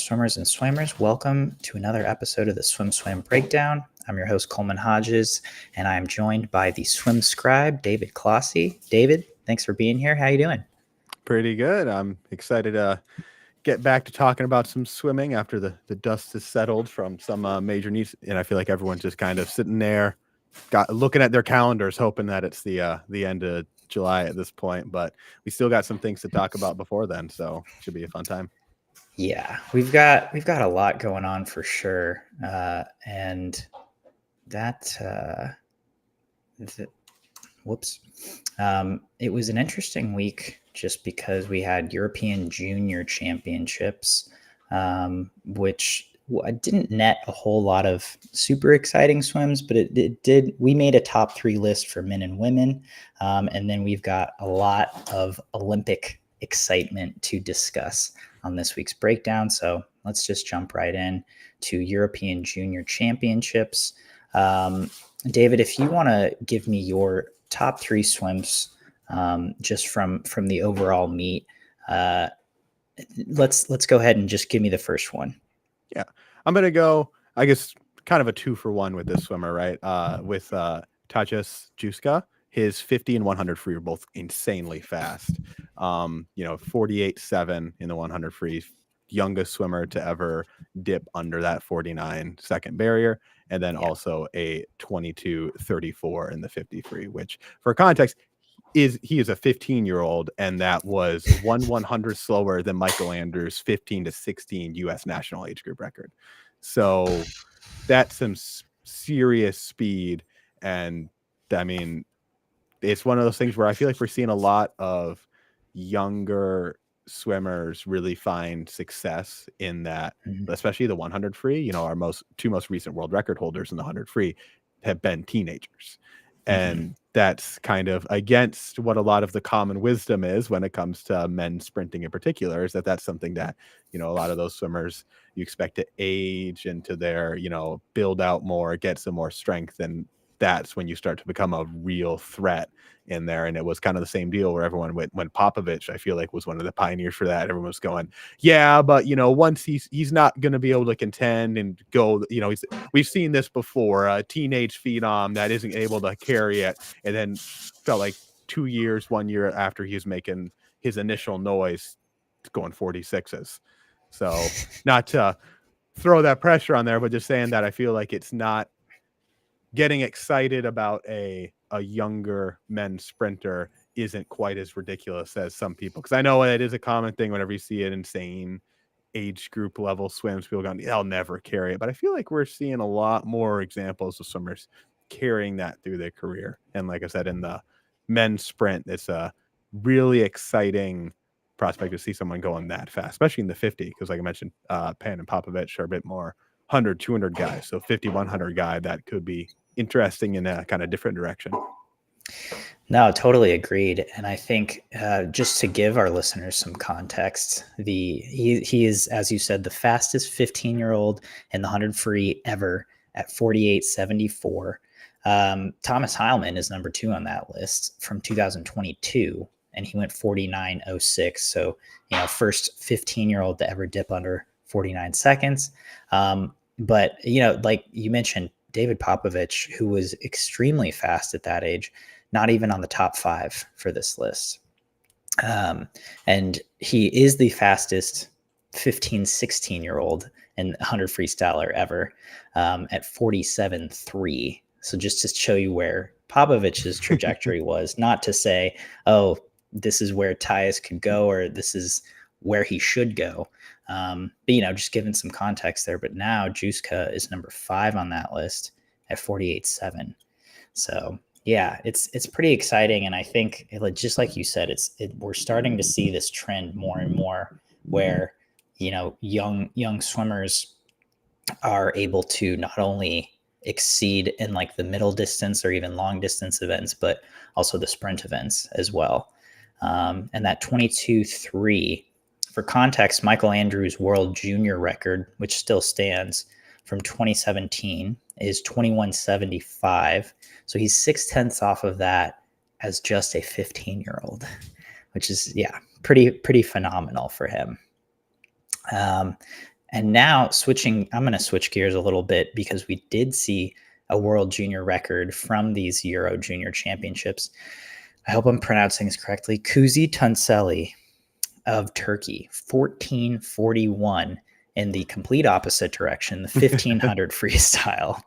swimmers and swimmers. Welcome to another episode of the SwimSwam Breakdown. I'm your host, Coleman Hodges, and I'm joined by the swim scribe, David Clossy. David, thanks for being here. How you doing? Pretty good. I'm excited to get back to talking about some swimming after the dust has settled from some major news. And I feel like everyone's just kind of sitting there, looking at their calendars, hoping that it's the end of July at this point. But we still got some things to talk about before then, so it should be a fun time. Yeah, we've got a lot going on for sure, and that. It was an interesting week just because we had European Junior Championships, which didn't net a whole lot of super exciting swims, but it did. We made a top 3 list for men and women, and then we've got a lot of Olympic excitement to discuss on this week's breakdown. So let's just jump right in to European Junior Championships. David, if you want to give me your top 3 swims, just from the overall meet, let's go ahead and just give me the first one. Yeah, I'm gonna go, I guess, kind of a 2-for-1 with this swimmer, right? With Sarah Sjostrom. His 50 and 100 free are both insanely fast. 48.7 in the 100 free, youngest swimmer to ever dip under that 49-second barrier, and then also a 22.34 in the 50 free, which for context he is a 15-year-old, and that was 1/100 slower than Michael Andrews' 15 to 16 U.S. national age group record. So that's some serious speed, and I mean, it's one of those things where I feel like we're seeing a lot of younger swimmers really find success in that, especially the 100 free. Our two most recent world record holders in the 100 free have been teenagers. And that's kind of against what a lot of the common wisdom is when it comes to men sprinting in particular, is that's something that, a lot of those swimmers you expect to age into their, build out more, get some more strength. And that's when you start to become a real threat in there. And it was kind of the same deal where everyone went when Popovich, I feel like, was one of the pioneers for that. Everyone was going, yeah, but once he's not going to be able to contend and go, we've seen this before, a teenage phenom that isn't able to carry it, and then felt like 1 year after he was making his initial noise, going 46s. So not to throw that pressure on there, but just saying that I feel like it's not getting excited about a younger men's sprinter isn't quite as ridiculous as some people. Because I know it is a common thing whenever you see an insane age group level swims, people going, they'll never carry it. But I feel like we're seeing a lot more examples of swimmers carrying that through their career. And like I said, in the men's sprint, it's a really exciting prospect to see someone going that fast, especially in the 50. Because like I mentioned, Pan and Popovich are a bit more 100, 200 guys. So 50, 100 guy, that could be interesting in a kind of different direction. No, totally agreed. And I think just to give our listeners some context, he is, as you said, the fastest 15-year-old in the 100 free ever at 48.74. Thomas Heilman is number 2 on that list from 2022, and he went 49.06. So, first 15-year-old to ever dip under 49 seconds. But, like you mentioned, David Popovich, who was extremely fast at that age, not even on the top 5 for this list. And he is the fastest 15, 16-year-old in 100 freestyler ever, at 47.3. So just to show you where Popovich's trajectory was, not to say, oh, this is where Tyus could go, or this is where he should go. But, just giving some context there. But now Juska is number 5 on that list at 48.7. So yeah, it's pretty exciting. And I think, just like you said, we're starting to see this trend more and more where, young swimmers are able to not only exceed in like the middle distance or even long distance events, but also the sprint events as well. And that 22.3, for context, Michael Andrews' world junior record, which still stands from 2017, is 21.75. So he's 0.6 off of that as just a 15-year-old, which is, pretty phenomenal for him. And now I'm going to switch gears a little bit because we did see a world junior record from these Euro Junior Championships. I hope I'm pronouncing this correctly. Kuzi Tunçeli of Turkey, 14:41 in the complete opposite direction, the 1500 freestyle.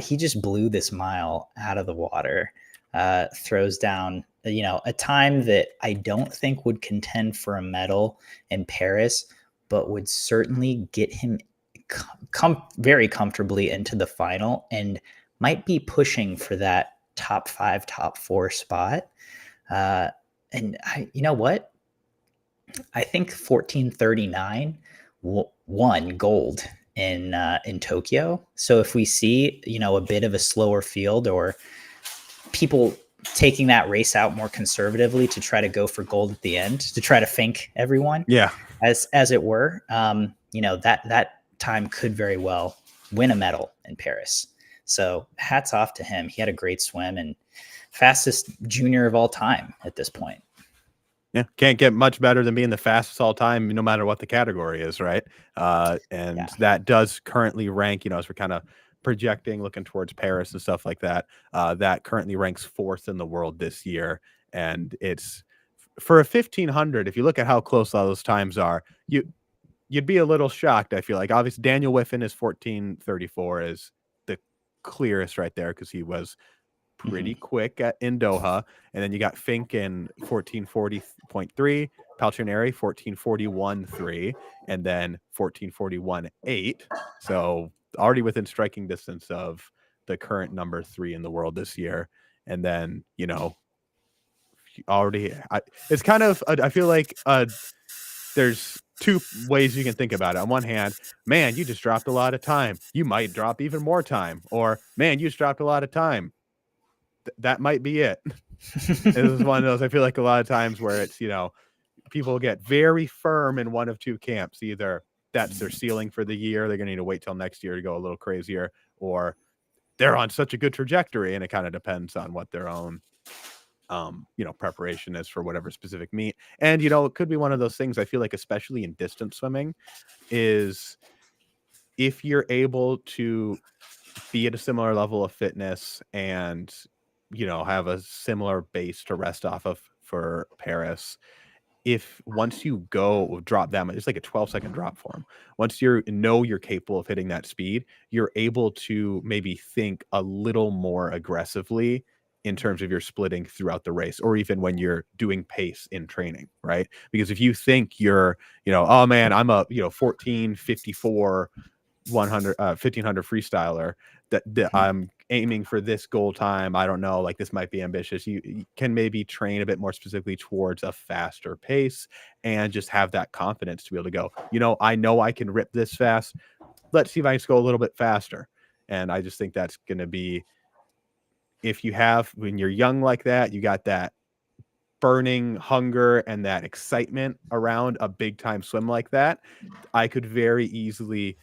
He just blew this mile out of the water, throws down, a time that I don't think would contend for a medal in Paris, but would certainly get him very comfortably into the final and might be pushing for that top 5, top 4 spot. And you know what? I think 14:39 won gold in Tokyo. So if we see, a bit of a slower field or people taking that race out more conservatively to try to go for gold at the end, to try to fink everyone, as it were, that time could very well win a medal in Paris. So hats off to him. He had a great swim and fastest junior of all time at this point. Yeah, can't get much better than being the fastest all time, no matter what the category is, right? That does currently rank, as we're kind of projecting, looking towards Paris and stuff like that. That currently ranks 4th in the world this year, and it's for a 1500. If you look at how close all those times are, you'd be a little shocked. I feel like obviously Daniel Wiffen is 14:34 is the clearest right there because he was pretty quick in Doha, and then you got Fink in 14:40.3, Paltrinieri 14:41.3, and then 14:41.8. So already within striking distance of the current number 3 in the world this year. And then it's kind of I feel like there's 2 ways you can think about it. On one hand, man, you just dropped a lot of time. You might drop even more time, or man, you just dropped a lot of time. That might be it. This is one of those, I feel like a lot of times where it's, people get very firm in one of 2 camps. Either that's their ceiling for the year, they're going to need to wait till next year to go a little crazier, or they're on such a good trajectory, and it kind of depends on what their own, preparation is for whatever specific meet. And, it could be one of those things, I feel like, especially in distance swimming, is if you're able to be at a similar level of fitness and have a similar base to rest off of for Paris. If once you go drop that much, it's like a 12-second drop form. Once you're capable of hitting that speed, you're able to maybe think a little more aggressively in terms of your splitting throughout the race, or even when you're doing pace in training, right? Because if you think you're, oh man, I'm a 14:54 1500 freestyler that I'm aiming for this goal time. I don't know, like this might be ambitious. You can maybe train a bit more specifically towards a faster pace and just have that confidence to be able to go, I know I can rip this fast. Let's see if I can just go a little bit faster. And I just think that's going to be, when you're young like that, you got that burning hunger and that excitement around a big time swim like that. I could very easily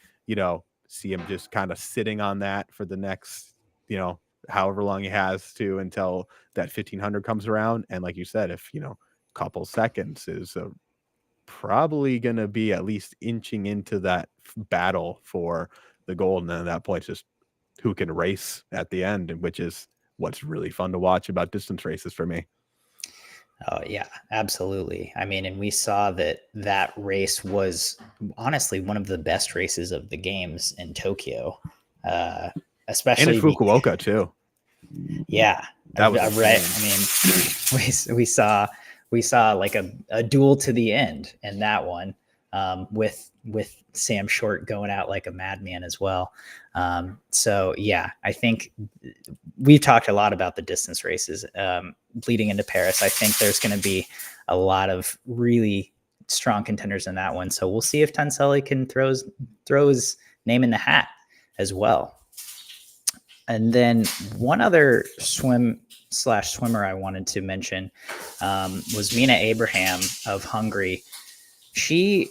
see him just kind of sitting on that for the next, however long he has to until that 1500 comes around. And like you said, if, couple seconds is probably going to be at least inching into that battle for the gold. And then at that point, just who can race at the end, and which is what's really fun to watch about distance races for me. Oh, yeah, absolutely. I mean, and we saw that race was honestly one of the best races of the games in Tokyo, especially. And in Fukuoka, too. Yeah. That was right. I mean, we saw like a duel to the end in that one, with Sam Short going out like a madman as well. So, yeah, I think we've talked a lot about the distance races leading into Paris. I think there's going to be a lot of really strong contenders in that one. So we'll see if Tunçeli can throw his name in the hat as well. And then one other swimmer I wanted to mention was Mina Abraham of Hungary. She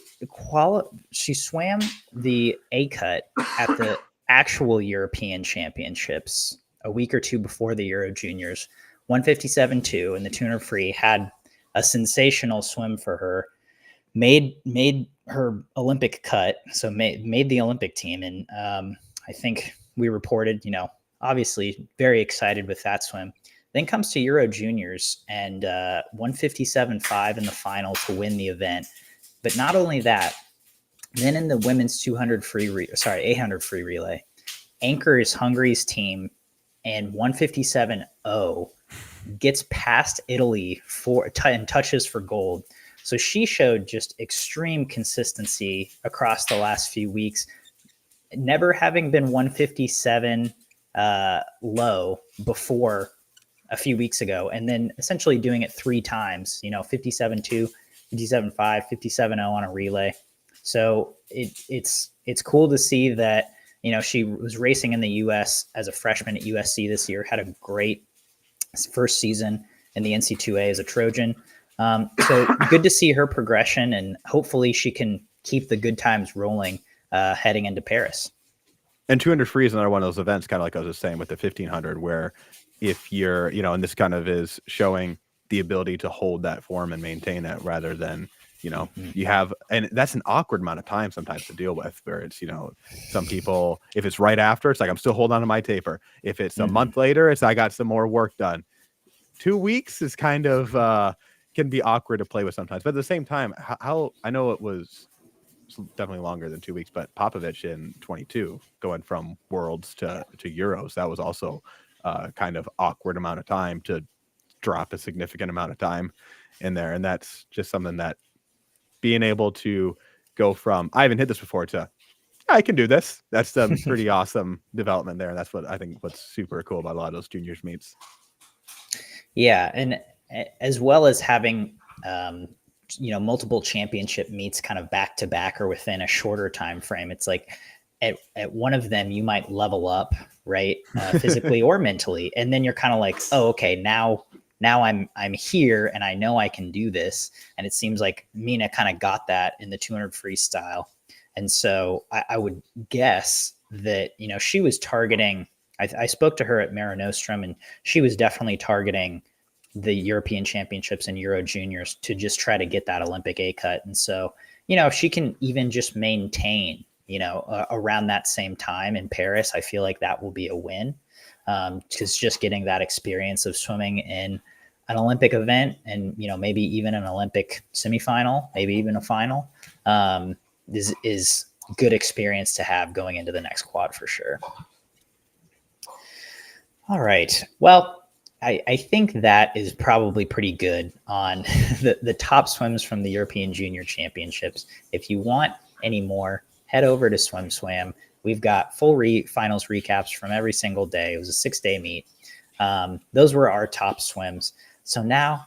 swam the A cut at the actual European Championships a week or 2 before the Euro Juniors. 157.2 in the 200 free, had a sensational swim for her. made her Olympic cut, so made the Olympic team, and I think we reported, obviously very excited with that swim. Then comes to Euro Juniors and 157.5 in the final to win the event. But not only that, then in the women's 800 free relay, anchors Hungary's team and 157.0 gets past Italy and touches for gold. So she showed just extreme consistency across the last few weeks, never having been 157 low before a few weeks ago, and then essentially doing it 3 times, 57.2, 57.5, 57.0 on a relay. So it's cool to see that, she was racing in the U.S. as a freshman at USC this year, had a great first season in the NCAA as a Trojan. So good to see her progression, and hopefully she can keep the good times rolling heading into Paris. And 200 free is another one of those events, kind of like I was just saying with the 1500, where if you're, and this kind of is showing the ability to hold that form and maintain it rather than, you have, and that's an awkward amount of time sometimes to deal with, where it's, some people, if it's right after, it's like, I'm still holding on to my taper. If it's a month later, it's, I got some more work done. 2 weeks is kind of, can be awkward to play with sometimes. But at the same time, how I know it was definitely longer than 2 weeks, but Popovich in 22 going from Worlds to Euros, that was also kind of awkward amount of time to drop a significant amount of time in there. And that's just something that being able to go from, I haven't hit this before, to I can do this. That's a pretty awesome development there. And that's what I think what's super cool about a lot of those juniors meets. Yeah. And as well as having, multiple championship meets kind of back to back or within a shorter time frame. It's like at one of them, you might level up, right? Physically or mentally. And then you're kind of like, oh, okay, now I'm here and I know I can do this. And it seems like Mina kind of got that in the 200 freestyle. And so I would guess that, she was targeting, I spoke to her at Mare Nostrum, and she was definitely targeting the European Championships and Euro Juniors to just try to get that Olympic A cut. And so, if she can even just maintain, around that same time in Paris, I feel like that will be a win. Because just getting that experience of swimming in an Olympic event and, maybe even an Olympic semifinal, maybe even a final, is good experience to have going into the next quad for sure. All right. Well, I think that is probably pretty good on the top swims from the European Junior Championships. If you want any more, head over to SwimSwam. We've got full finals recaps from every single day. It was a 6-day meet. Those were our top swims. So now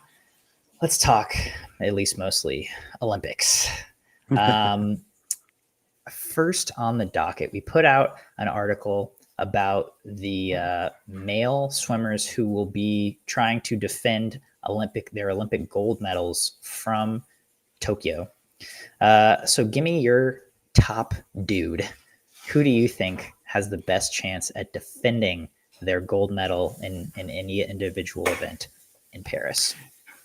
let's talk, at least mostly, Olympics. First on the docket, we put out an article about the male swimmers who will be trying to defend their Olympic gold medals from Tokyo. So give me your top dude. Who do you think has the best chance at defending their gold medal in any individual event in Paris?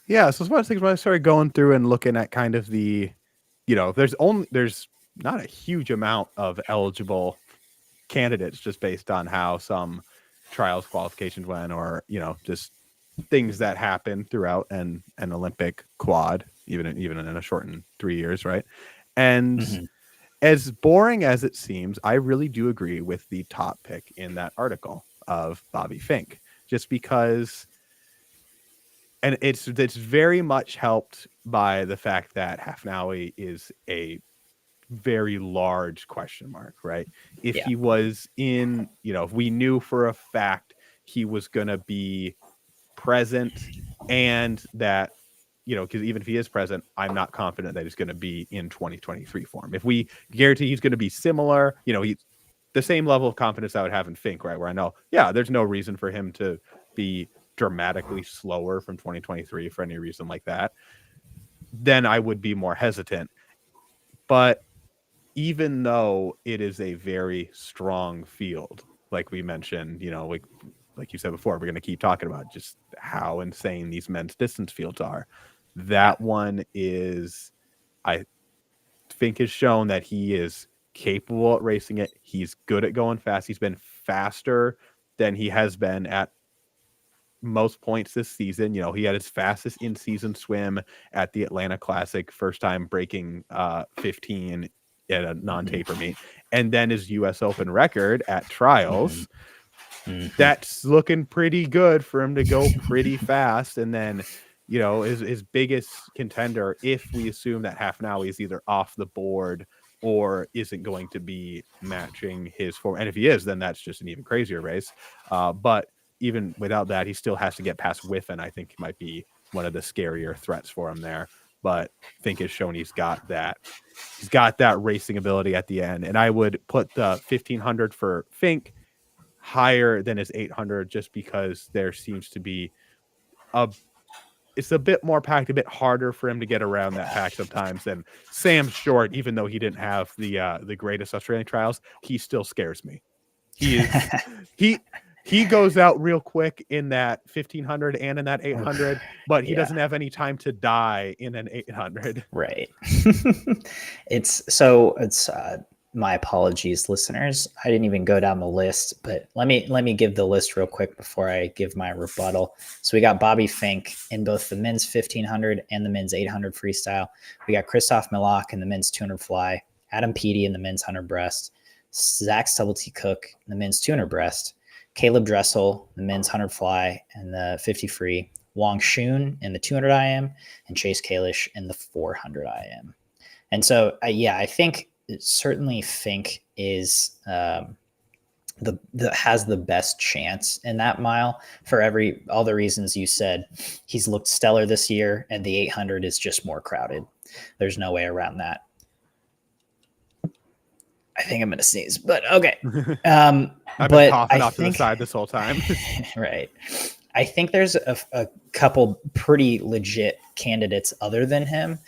Yeah, so it's one of the things when I started going through and looking at kind of the, there's not a huge amount of eligible candidates just based on how some trials qualifications went, or just things that happen throughout an Olympic quad, even in a shortened 3 years, right? And as boring as it seems, I really do agree with the top pick in that article of Bobby Fink, just because, and it's very much helped by the fact that Hafnaoui is a very large question mark, right? If he was in, if we knew for a fact he was going to be present, and that, because even if he is present, I'm not confident that he's going to be in 2023 form. If we guarantee he's going to be similar, he's the same level of confidence I would have in Fink, right? Where I know, there's no reason for him to be dramatically slower from 2023 for any reason like that, then I would be more hesitant. But even though it is a very strong field, like we mentioned, like you said before, we're going to keep talking about just how insane these men's distance fields are. That one is I Fink has shown that he is capable at racing it. He's good at going fast. He's been faster than he has been at most points this season. You know, he had his fastest in-season swim at the Atlanta Classic, first time breaking 15 at a non-taper meet, and then his US Open record at trials. That's looking pretty good for him to go pretty fast. And then, you know, his biggest contender, if we assume that Hafnaoui is either off the board or isn't going to be matching his form, and if he is, then that's just an even crazier race. But even without that, he still has to get past Whiffen. I think might be one of the scarier threats for him there. But Fink has shown he's got that racing ability at the end. And I would put the 1500 for Fink higher than his 800, just because there seems to be it's a bit more packed, a bit harder for him to get around that pack sometimes than Sam Short. Even though he didn't have the greatest Australian trials, he still scares me. He is he goes out real quick in that 1500 and in that 800, but he doesn't have any time to die in an 800. Right. It's my apologies, listeners. I didn't even go down the list, but let me give the list real quick before I give my rebuttal. So we got Bobby Fink in both the men's 1500 and the men's 800 freestyle. We got Christoph Milak in the men's 200 fly, Adam Peaty in the men's 100 breast, Zach Stubblety Cook in the men's 200 breast, Caleb Dressel in the men's 100 fly and the 50 free, Wang Shun in the 200 IM, and Chase Kalish in the 400 IM. And so, I think certainly Fink is has the best chance in that mile for all the reasons you said. He's looked stellar this year, and the 800 is just more crowded. There's no way around that. I think I'm going to sneeze, but okay. I've been coughing off to the side this whole time. Right. I think there's a couple pretty legit candidates other than him.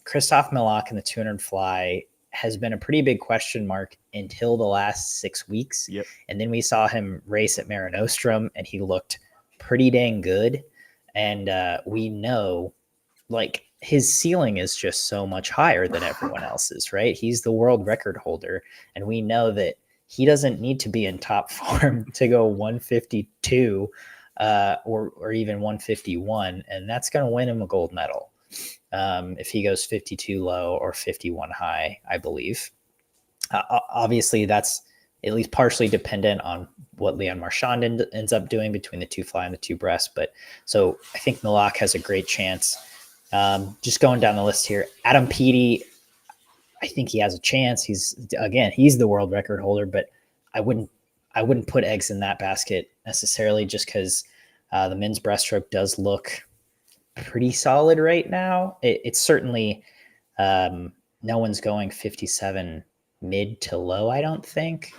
Christoph Milak in the 200 fly has been a pretty big question mark until the last 6 weeks. Yep. And then we saw him race at Mare Nostrum, and he looked pretty dang good. And we know, like, his ceiling is just so much higher than everyone else's, right? He's the world record holder, and we know that he doesn't need to be in top form to go 152 or even 151, and that's going to win him a gold medal. If he goes 52 low or 51 high, I believe. Obviously, that's at least partially dependent on what Leon Marchand ends up doing between the 2 fly and the 2 breast. But so I think Milak has a great chance. Just going down the list here, Adam Peaty, I think he has a chance. He's the world record holder, but I wouldn't put eggs in that basket necessarily, just because the men's breaststroke does look pretty solid right now. It's certainly no one's going 57 mid to low, I don't think.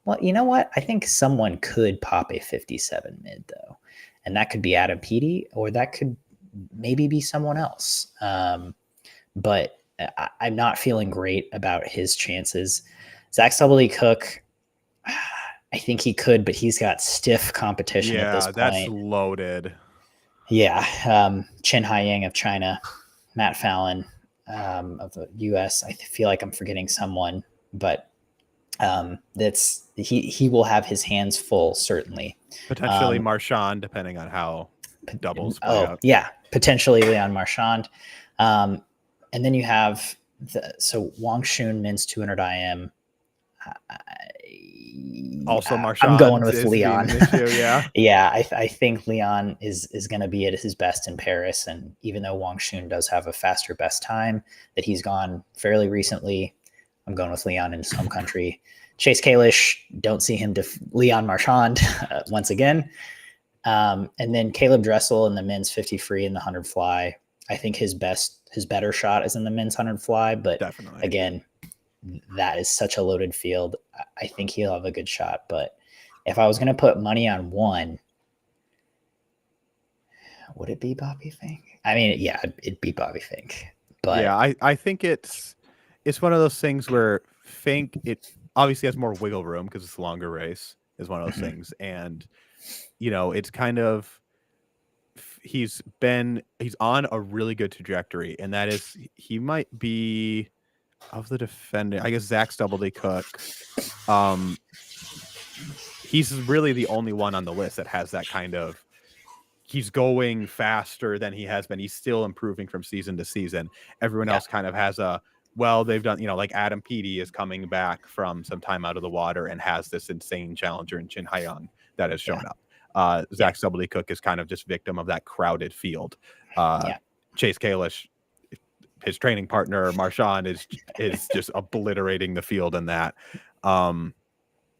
Well, you know what? I think someone could pop a 57 mid though, and that could be Adam Peaty, or that could maybe be someone else. But I'm not feeling great about his chances. Zach Stubblety Cook, I think he could, but he's got stiff competition at this point. Yeah, that's loaded. Yeah. Chen Haiyang of China, Matt Fallon of the US. I feel like I'm forgetting someone, but he will have his hands full, certainly. Potentially Marchand, depending on how doubles play out. Yeah, potentially Leon Marchand. And then you have Wang Shun men's 200 IM. Also, Marchand. I'm going with Leon. Yeah, yeah. I think Leon is going to be at his best in Paris, and even though Wang Shun does have a faster best time that he's gone fairly recently, I'm going with Leon in his home country. Chase Kalish, don't see him Leon Marchand once again. And then Caleb Dressel in the men's 50 free and the 100 fly. I think his better shot is in the men's 100 fly, but definitely, again, that is such a loaded field. I think he'll have a good shot. But if I was going to put money on one, would it be Bobby Fink? I mean, yeah, it'd be Bobby Fink. But yeah, I think it's one of those things where Fink, it obviously has more wiggle room because it's a longer race, is one of those things. And, you know, it's kind of, he's on a really good trajectory, and that is he might be of the defending. I guess Zach Stubblety Cook. He's really the only one on the list that has that kind of. He's going faster than he has been. He's still improving from season to season. Everyone else kind of has they've done, like Adam Peaty is coming back from some time out of the water and has this insane challenger in Chin Hyung that has shown up. Zach Stubblety Cook is kind of just victim of that crowded field. Chase Kalish, his training partner, Marshawn, is just obliterating the field in that. And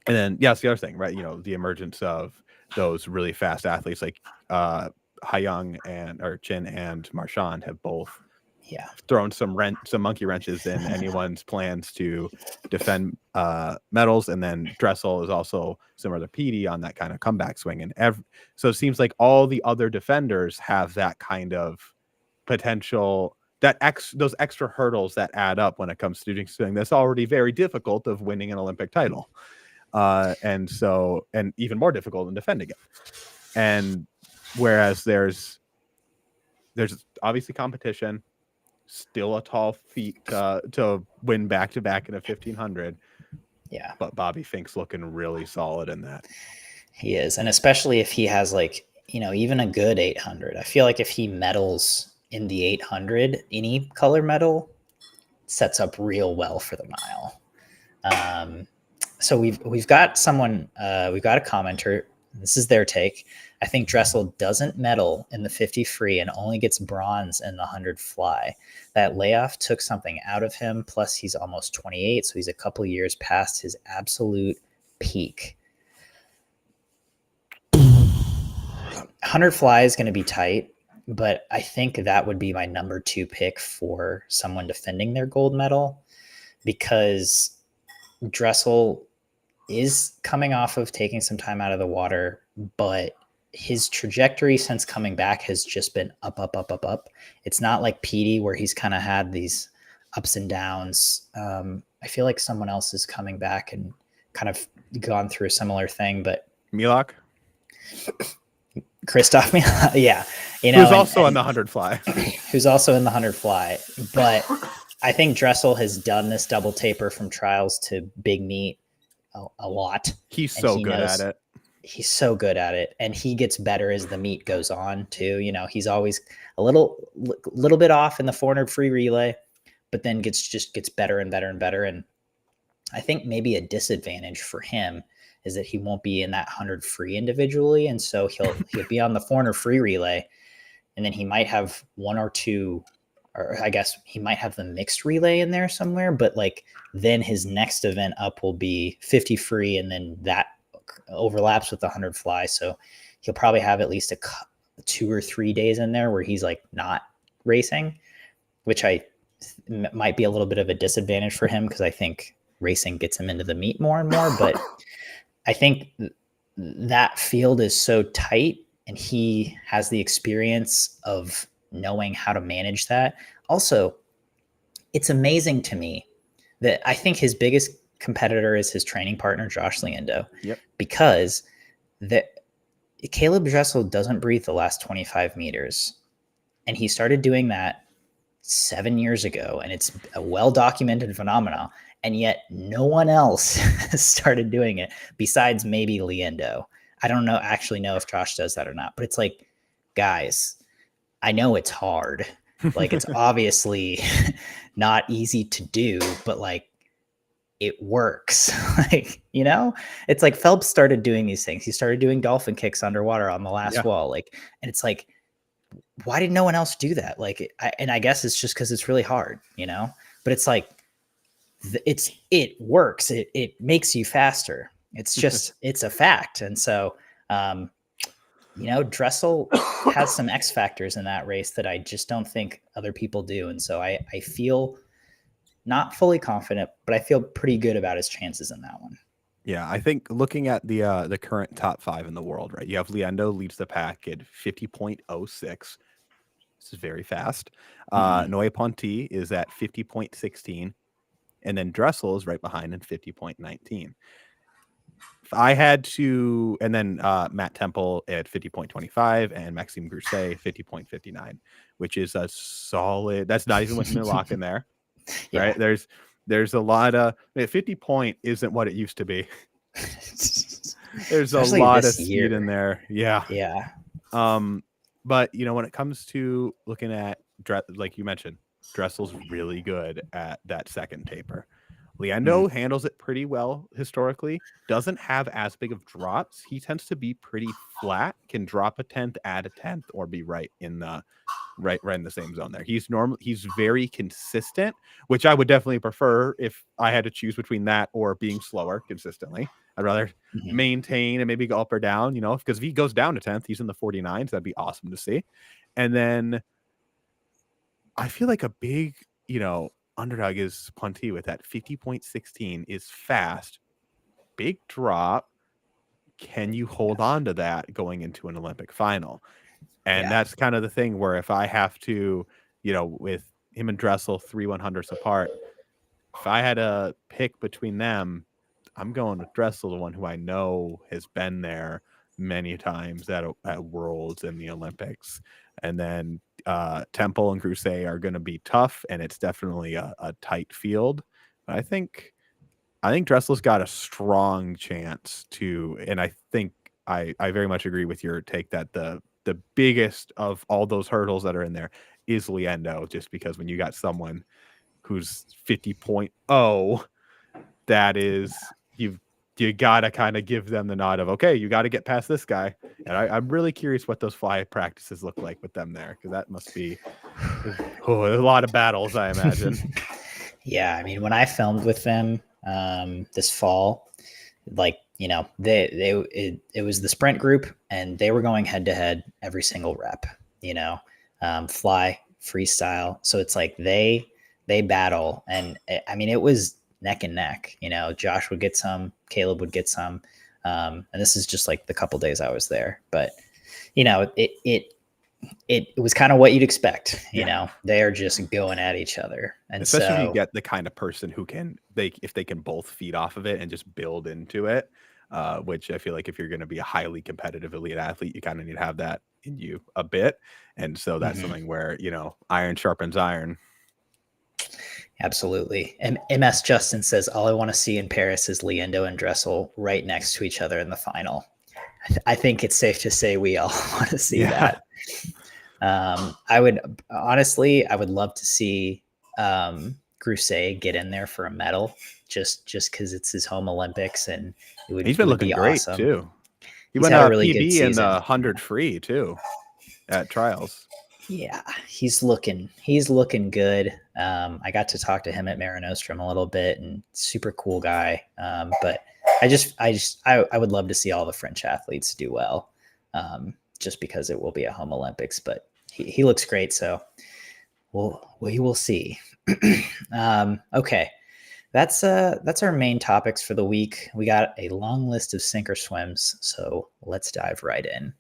then, it's the other thing, right? The emergence of those really fast athletes like Hyung or Chin and Marshawn have both thrown some monkey wrenches in anyone's plans to defend medals. And then Dressel is also similar to Peaty on that kind of comeback swing. And so it seems like all the other defenders have that kind of potential, those extra hurdles that add up when it comes to doing that's already very difficult of winning an Olympic title. And even more difficult than defending it. And whereas there's obviously competition, still a tall feat to win back-to-back in a 1500. Yeah. But Bobby Fink's looking really solid in that. He is. And especially if he has even a good 800. I feel like if he medals in the 800, any color medal sets up real well for the mile. So we've got someone, we've got a commenter. This is their take. I think Dressel doesn't medal in the 50 free and only gets bronze in the 100 fly. That layoff took something out of him. Plus, he's almost 28, so he's a couple years past his absolute peak. 100 fly is going to be tight, but I think that would be my number 2 pick for someone defending their gold medal, because Dressel is coming off of taking some time out of the water, but his trajectory since coming back has just been up, up, up, up, up. It's not like Peaty where he's kind of had these ups and downs. I feel like someone else is coming back and kind of gone through a similar thing, but Milak, Christoph Milak, who's also in the 100 fly, who's also in the 100 fly. But I think Dressel has done this double taper from trials to big meet a lot. He's so good at it. He's so good at it, and he gets better as the meet goes on too. He's always a little bit off in the 400 free relay, but then gets better and better and better. And I think maybe a disadvantage for him is that he won't be in that 100 free individually, and so he'll be on the 400 free relay, and then he might have one or two, or I guess he might have the mixed relay in there somewhere, but then his next event up will be 50 free, and then that overlaps with the 100 fly. So he'll probably have at least 2 or 3 days in there where he's not racing, which might be a little bit of a disadvantage for him, because I think racing gets him into the meet more and more. But I think that field is so tight, and he has the experience of knowing how to manage that. Also, it's amazing to me that I think his biggest competitor is his training partner, Josh Leando. Yep. Because Caleb Dressel doesn't breathe the last 25 meters. And he started doing that 7 years ago, and it's a well-documented phenomenon. And yet no one else has started doing it besides maybe Leando. I don't actually know if Josh does that or not, but it's guys, I know it's hard. It's obviously not easy to do, but it works. It's Phelps started doing these things. He started doing dolphin kicks underwater on the last wall. And it's why did no one else do that? And I guess it's just because it's really hard, but it's it works. It makes you faster. It's just, it's a fact. And so, Dressel has some X factors in that race that I just don't think other people do. And so I feel not fully confident, but I feel pretty good about his chances in that one. Yeah, I think looking at the current top 5 in the world, right? You have Leando leads the pack at 50.06. This is very fast. Noé Ponty is at 50.16. And then Dressel is right behind in 50.19. if I had to, and then Matt Temple at 50.25 and Maxime Grousset 50.59, which is a solid. That's not even with Milok in there, right? Yeah. There's a lot of 50 point isn't what it used to be. There's Especially a lot this of speed year. in there. Yeah. Yeah. But when it comes to looking at like you mentioned, Dressel's really good at that second taper. Liendo handles it pretty well historically. Doesn't have as big of drops. He tends to be pretty flat. Can drop a tenth, add a tenth, or be right in the same zone there. He's very consistent, which I would definitely prefer if I had to choose between that or being slower consistently. I'd rather maintain and maybe go up or down, because if he goes down to 10th, he's in the 49s. That'd be awesome to see. And then I feel like a big, underdog is Ponty with that 50.16 is fast, big drop. Can you hold on to that going into an Olympic final? And that's kind of the thing where if I have to, with him and Dressel 3/100ths apart, if I had to pick between them, I'm going with Dressel, the one who I know has been there many times at Worlds and the Olympics. And then Temple and Grousset are going to be tough, and it's definitely a tight field. But I think Dressel's got a strong chance to, and I think I very much agree with your take that the biggest of all those hurdles that are in there is Liendo, just because when you got someone who's 50.0, that is you gotta kind of give them the nod of, okay, you got to get past this guy. And I'm really curious what those fly practices look like with them there, because that must be a lot of battles, I imagine. Yeah, I mean, when I filmed with them this fall, like, it was the sprint group, and they were going head to head every single rep, fly, freestyle. So it's like they battle, and I mean, it was neck and neck. Josh would get some, Caleb would get some, and this is just like the couple days I was there. But it was kind of what you'd expect. They are just going at each other, and especially if you get the kind of person who if they can both feed off of it and just build into it. Which I feel like if you're going to be a highly competitive elite athlete, you kind of need to have that in you a bit. And so that's something where, iron sharpens iron. Absolutely. And MS Justin says, all I want to see in Paris is Liendo and Dressel right next to each other in the final. I think it's safe to say we all want to see that. I would love to see Grousset get in there for a medal, just because it's his home Olympics, and he's been looking great awesome. Too. He went had a really PB good season in the 100 free too at trials. Yeah, he's looking good. I got to talk to him at Mare Nostrum a little bit, and super cool guy. But I would love to see all the French athletes do well, just because it will be a home Olympics. But he looks great, so we will see. Okay, that's our main topics for the week. We got a long list of sink or swims, so let's dive right in.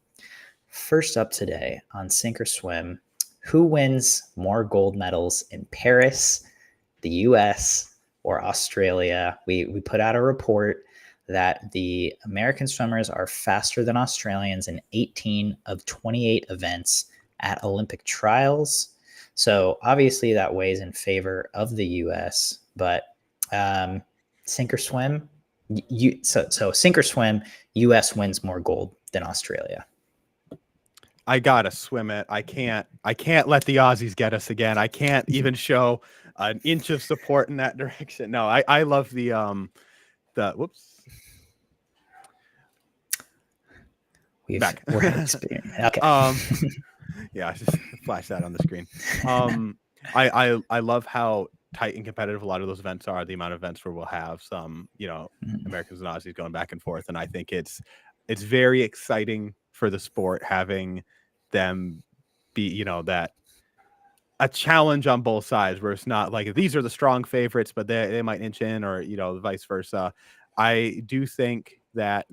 First up today on Sink or Swim, who wins more gold medals in Paris, the US, or Australia? We put out a report that the American swimmers are faster than Australians in 18 of 28 events at Olympic trials. So obviously that weighs in favor of the US, but sink or swim, so sink or swim, US wins more gold than Australia. I gotta swim it. I can't let the Aussies get us again. I can't even show an inch of support in that direction. No, I love the whoops. We're experiencing. Okay. Yeah, I just flash that on the screen. I love how tight and competitive a lot of those events are. The amount of events where we'll have some, Americans and Aussies going back and forth, and I think it's very exciting for the sport having them be, that a challenge on both sides, where it's not like these are the strong favorites, but they might inch in, or vice versa. I do think that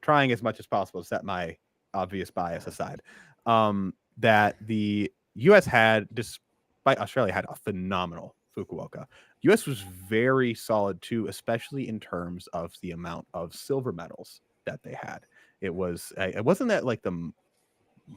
trying as much as possible to set my obvious bias aside, that the U.S. had, despite Australia, had a phenomenal Fukuoka. US was very solid too, especially in terms of the amount of silver medals that they had. It wasn't that like the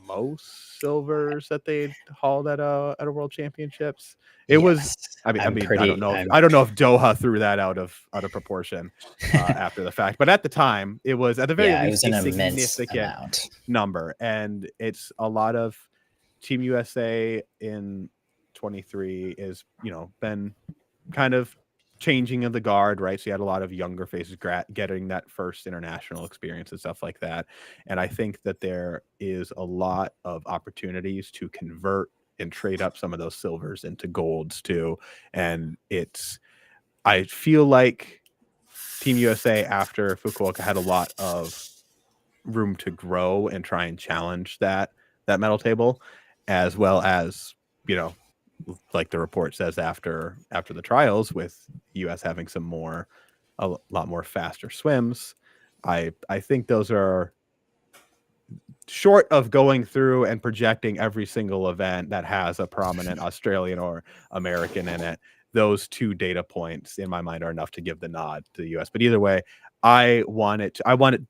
most silvers that they hauled at a world championships. It was. Yes, I I'm mean, I don't pretty. know. I'm I don't know if Doha threw that out of proportion after the fact, but at the time, it was at the very yeah, it least was a an immense significant amount. number, and it's a lot of Team USA in 23 is been kind of changing of the guard, right? So you had a lot of younger faces getting that first international experience and stuff like that. And I think that there is a lot of opportunities to convert and trade up some of those silvers into golds too. And I feel like Team USA after Fukuoka had a lot of room to grow and try and challenge that medal table, as well as, you know, like the report says after the trials, with US having a lot more faster swims. I think those are, short of going through and projecting every single event that has a prominent Australian or American in it, those two data points in my mind are enough to give the nod to the US. But either way, I want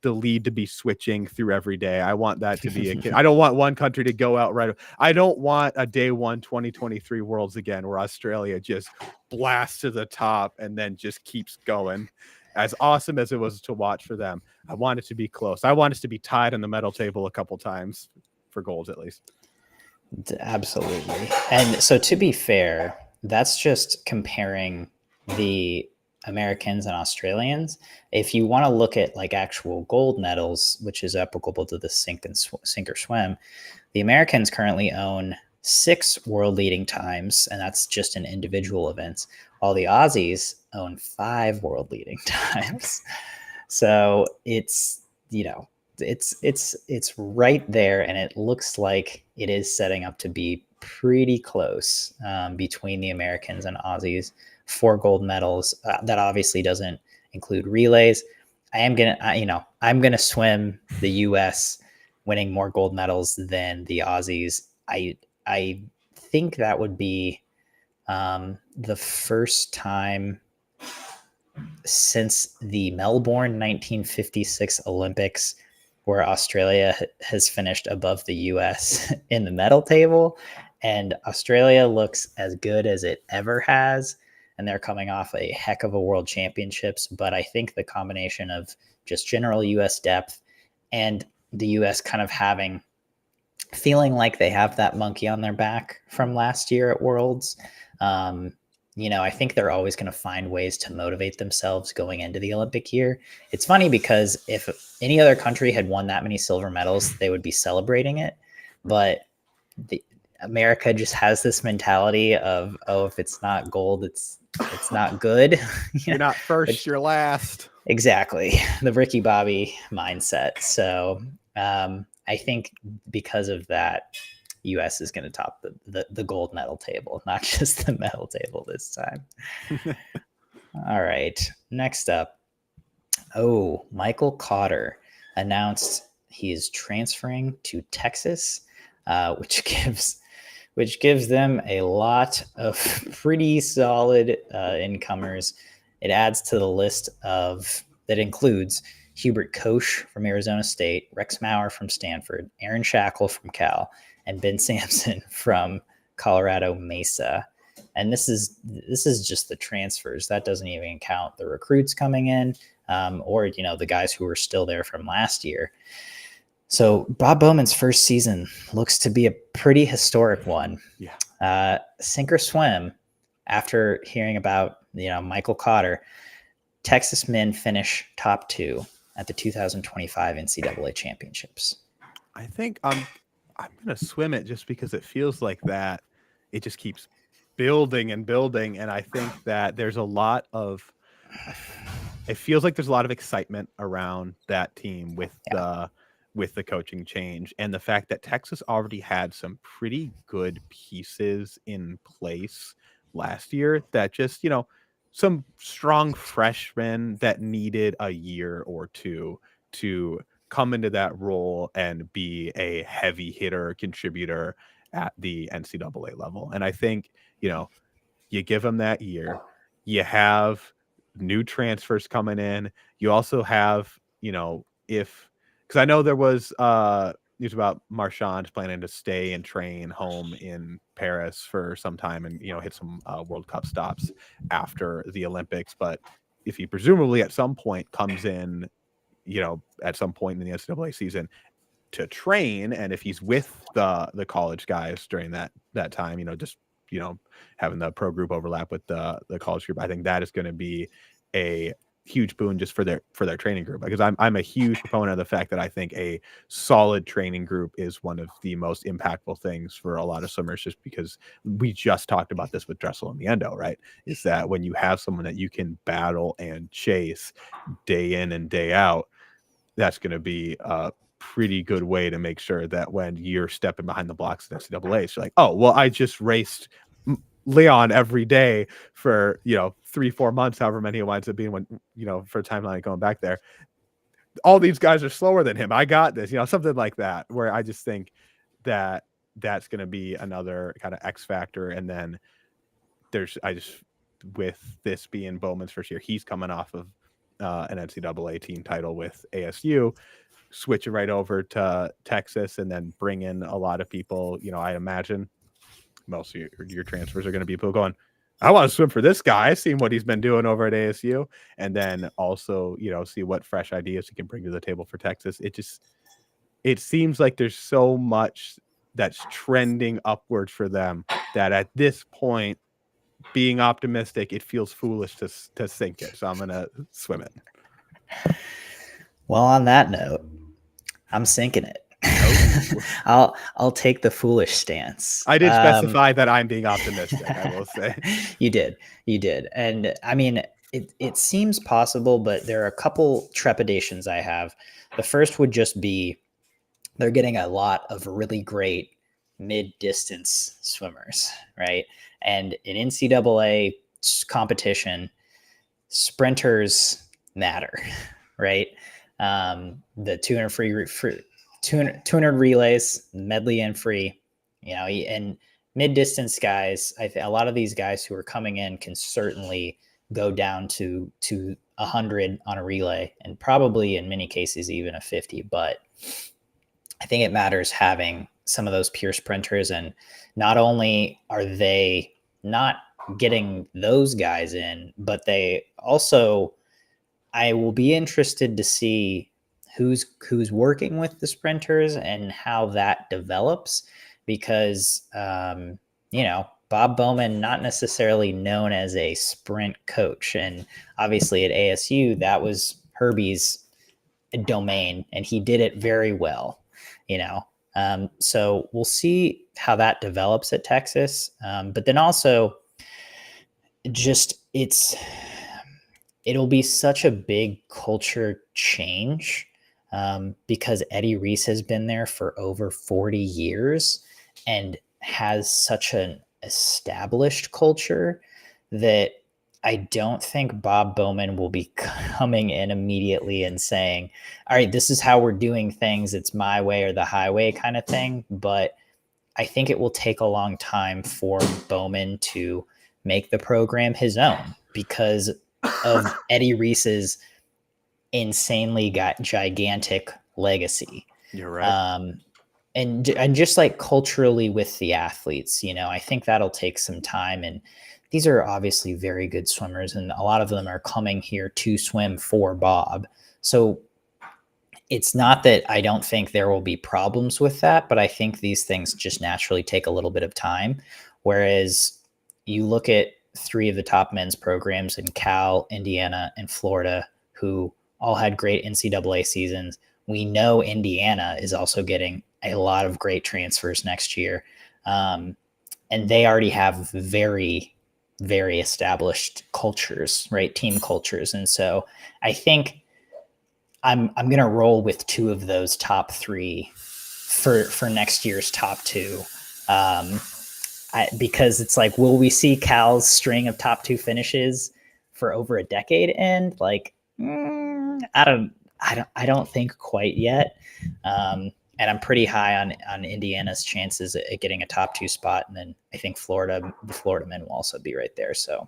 the lead to be switching through every day. I want that to be I don't want one country to go out right. I don't want a day one 2023 Worlds again where Australia just blasts to the top and then just keeps going. As awesome as it was to watch for them, I want it to be close. I want us to be tied on the medal table a couple times for golds at least. Absolutely. And so to be fair, that's just comparing the Americans and Australians. If you want to look at like actual gold medals, which is applicable to the sink or swim, the Americans currently own 6 world leading times, and that's just in individual events, while the Aussies own 5 world leading times. So it's, it's right there, and it looks like it is setting up to be pretty close between the Americans and Aussies for gold medals. That obviously doesn't include relays. I'm gonna swim the U.S. winning more gold medals than the Aussies. I think that would be the first time since the Melbourne 1956 Olympics where Australia has finished above the US in the medal table. And Australia looks as good as it ever has. And they're coming off a heck of a world championships. But I think the combination of just general US depth and the US kind of feeling like they have that monkey on their back from last year at Worlds. I think they're always going to find ways to motivate themselves going into the Olympic year. It's funny because if any other country had won that many silver medals, they would be celebrating it. But America just has this mentality of, oh, if it's not gold, it's not good. You're not first, you're last. Exactly. The Ricky Bobby mindset. So I think because of that, US is going to top the gold medal table, not just the medal table this time. All right. Next up. Oh, Michael Cotter announced he is transferring to Texas, which gives them a lot of pretty solid incomers. It adds to the list that includes Hubert Koch from Arizona State, Rex Maurer from Stanford, Aaron Shackle from Cal, and Ben Sampson from Colorado Mesa. And this is just the transfers. That doesn't even count the recruits coming in, or the guys who were still there from last year. So Bob Bowman's first season looks to be a pretty historic one. Yeah. Sink or swim. After hearing about Michael Cotter, Texas men finish top 2 at the 2025 NCAA championships. I think I'm going to swim it just because it feels like that. It just keeps building and building. And I think that it feels like there's a lot of excitement around that team with the coaching change and the fact that Texas already had some pretty good pieces in place last year that just, some strong freshmen that needed a year or two to come into that role and be a heavy hitter contributor at the NCAA level. And I think, you give them that year, you have new transfers coming in. You also have, because I know there was news about Marchand planning to stay and train home in Paris for some time and, hit some World Cup stops after the Olympics. But if he presumably at some point comes in, at some point in the NCAA season to train, and if he's with the college guys during that time, just having the pro group overlap with the college group, I think that is going to be a huge boon just for their training group, because I'm a huge proponent of the fact that I think a solid training group is one of the most impactful things for a lot of swimmers, just because we just talked about this with Dressel and the Endo, right? Is that when you have someone that you can battle and chase day in and day out, that's going to be a pretty good way to make sure that when you're stepping behind the blocks in NCAAs, you're like, oh, well, I just raced Leon every day for 3-4 months, however many it winds up being, when for a timeline going back there, all these guys are slower than him, I got this, something like that, where I just think that that's going to be another kind of X factor. And then with this being Bowman's first year, he's coming off of an NCAA team title with ASU, switching right over to Texas, and then bring in a lot of people. I imagine most of your transfers are going to be people going, I want to swim for this guy. I've seen what he's been doing over at ASU. And then also, see what fresh ideas he can bring to the table for Texas. It seems like there's so much that's trending upwards for them that at this point, being optimistic, it feels foolish to sink it. So I'm going to swim it. Well, on that note, I'm sinking it. I'll take the foolish stance. I did specify that I'm being optimistic, I will say. You did. And I mean, it seems possible, but there are a couple trepidations I have. The first would just be they're getting a lot of really great mid-distance swimmers, right? And in NCAA competition, sprinters matter, right? The 200 relays, medley and free, and mid-distance guys, a lot of these guys who are coming in can certainly go down to 100 on a relay, and probably in many cases even a 50. But I think it matters having some of those pure sprinters, and not only are they not getting those guys in, but they also, I will be interested to see who's working with the sprinters and how that develops, because Bob Bowman, not necessarily known as a sprint coach, and obviously at ASU that was Herbie's domain and he did it very well, so we'll see how that develops at Texas. But then also it'll be such a big culture change, because Eddie Reese has been there for over 40 years and has such an established culture that I don't think Bob Bowman will be coming in immediately and saying, all right, this is how we're doing things. It's my way or the highway kind of thing. But I think it will take a long time for Bowman to make the program his own because of Eddie Reese's insanely gigantic legacy. You're right. And just like culturally with the athletes, I think that'll take some time. And these are obviously very good swimmers, and a lot of them are coming here to swim for Bob. So it's not that I don't think there will be problems with that, but I think these things just naturally take a little bit of time. Whereas you look at three of the top men's programs in Cal, Indiana, and Florida, who all had great NCAA seasons. We know Indiana is also getting a lot of great transfers next year. And they already have very, very established cultures, right? Team cultures. And so I think I'm going to roll with two of those top three for next year's top two. Because it's like, will we see Cal's string of top two finishes for over a decade end? Like, I don't think quite yet. And I'm pretty high on Indiana's chances at getting a top two spot. And then I think the Florida men will also be right there. So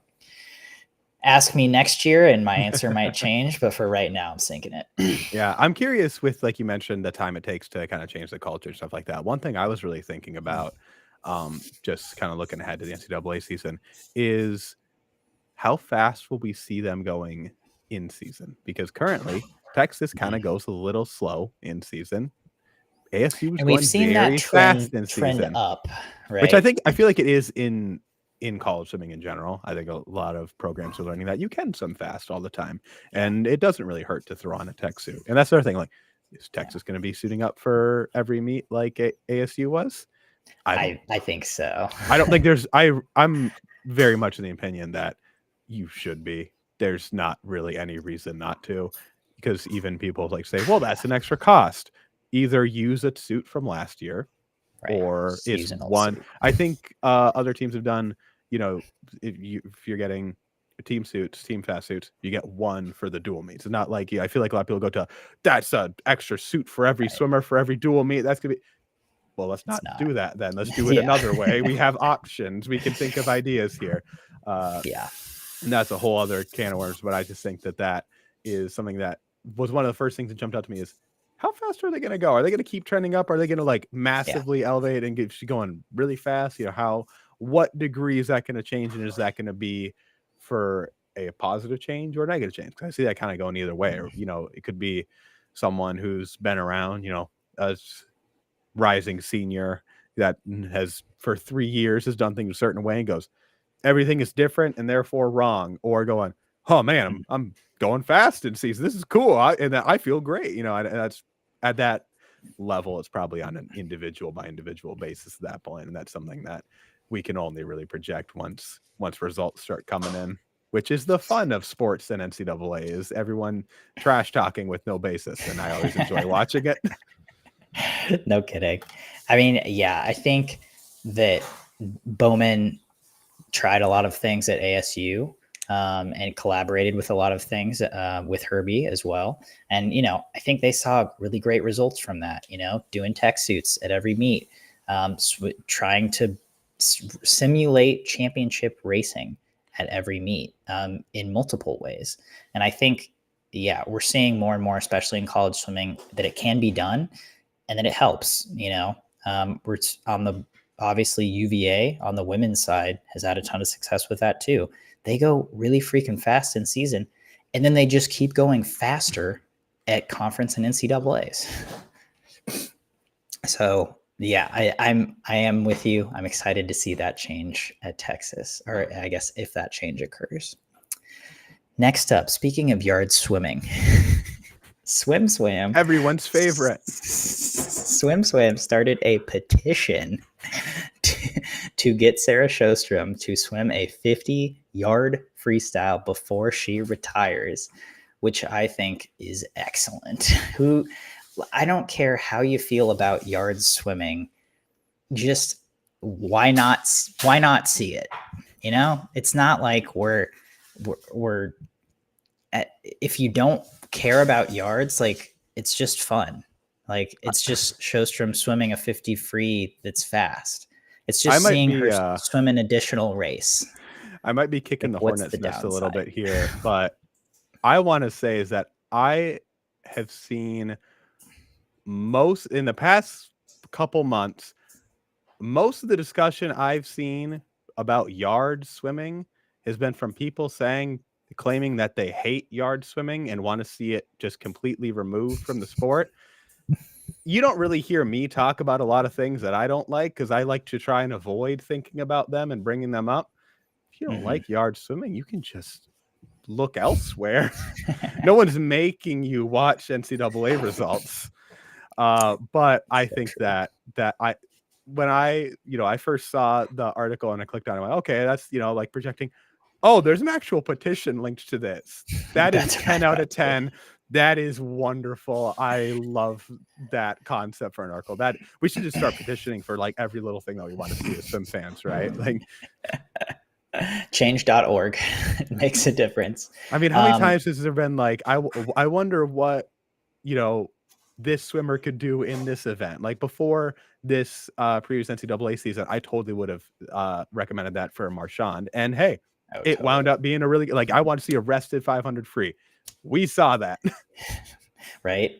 Ask me next year and my answer might change, but for right now, I'm sinking it. Yeah, I'm curious with, like you mentioned, the time it takes to kind of change the culture and stuff like that. One thing I was really thinking about, just kind of looking ahead to the NCAA season, is how fast will we see them going in season? Because currently Texas kind of goes a little slow in season. ASU is And we've going seen that very fast in trend season, up, which right? I feel like it is in college swimming in general. I think a lot of programs are learning that you can swim fast all the time, and it doesn't really hurt to throw on a tech suit. And that's the other thing. Like, is Texas going to be suiting up for every meet like ASU was? I think so. I don't think there's. I'm very much in the opinion that you should be. There's not really any reason not to, because even people like say, well, that's an extra cost. Either use a suit from last year, Right. or Just it's use an old one. suit. I think other teams have done. You know, if you're getting team suits, team fast suits, you get one for the dual meets. It's not like I feel like a lot of people go to that's an extra suit for every Right. swimmer for every dual meet. That's gonna be. Well, let's not do that then. Let's do it Yeah. another way. We have options. We can think of ideas here. Yeah. And that's a whole other can of worms. But I just think that that is something that was one of the first things that jumped out to me is how fast are they going to go? Are they going to keep trending up? Are they going to like massively elevate and get going really fast? You know, what degree is that going to change? And is that going to be for a positive change or a negative change? Because I see that kind of going either way. Or, you know, it could be someone who's been around, you know, as rising senior that has for 3 years has done things a certain way and goes, everything is different and therefore wrong, or going, oh man, I'm going fast in season. This is cool. And I feel great. You know, and that's at that level, it's probably on an individual by individual basis at that point. And that's something that we can only really project once results start coming in, which is the fun of sports and NCAA is everyone trash talking with no basis. And I always enjoy watching it. No kidding. I mean, yeah, I think that Bowman tried a lot of things at ASU and collaborated with a lot of things with Herbie as well. And, you know, I think they saw really great results from that, you know, doing tech suits at every meet, trying to simulate championship racing at every meet in multiple ways. And I think, yeah, we're seeing more and more, especially in college swimming, that it can be done and that it helps, you know. We're on the obviously UVA on the women's side has had a ton of success with that too. They go really freaking fast in season, and then they just keep going faster at conference and NCAAs. So yeah, I am with you. I'm excited to see that change at Texas, or I guess if that change occurs. Next up, speaking of yard swimming, SwimSwam, everyone's favorite. SwimSwam started a petition to get Sarah Sjostrom to swim a 50-yard freestyle before she retires, which I think is excellent. I don't care how you feel about yard swimming, just why not see it? You know, it's not like we're if you don't care about yards, like it's just fun. Like it's just Sjostrom swimming a 50 free that's fast. It's just seeing her swim an additional race. I might be kicking the hornet's nest a little bit here, but I want to say is that I have seen most in the past couple months, most of the discussion I've seen about yard swimming has been from people claiming that they hate yard swimming and want to see it just completely removed from the sport. You don't really hear me talk about a lot of things that I don't like because I like to try and avoid thinking about them and bringing them up. If you don't like yard swimming, you can just look elsewhere. No one's making you watch NCAA results. But I think that when I first saw the article and I clicked on it, I went, okay, that's, like projecting. Oh, there's an actual petition linked to this. That is 10 out of 10. That is wonderful. I love that concept for an article. That we should just start petitioning for like every little thing that we want to see as swim fans, right? Like change.org makes a difference. I mean, how many times has there been like, I wonder what, this swimmer could do in this event? Like before this previous NCAA season, I totally would have recommended that for Marchand. And hey, Oh, it wound totally. up being a really like I want to see arrested 500 free. We saw that. Right.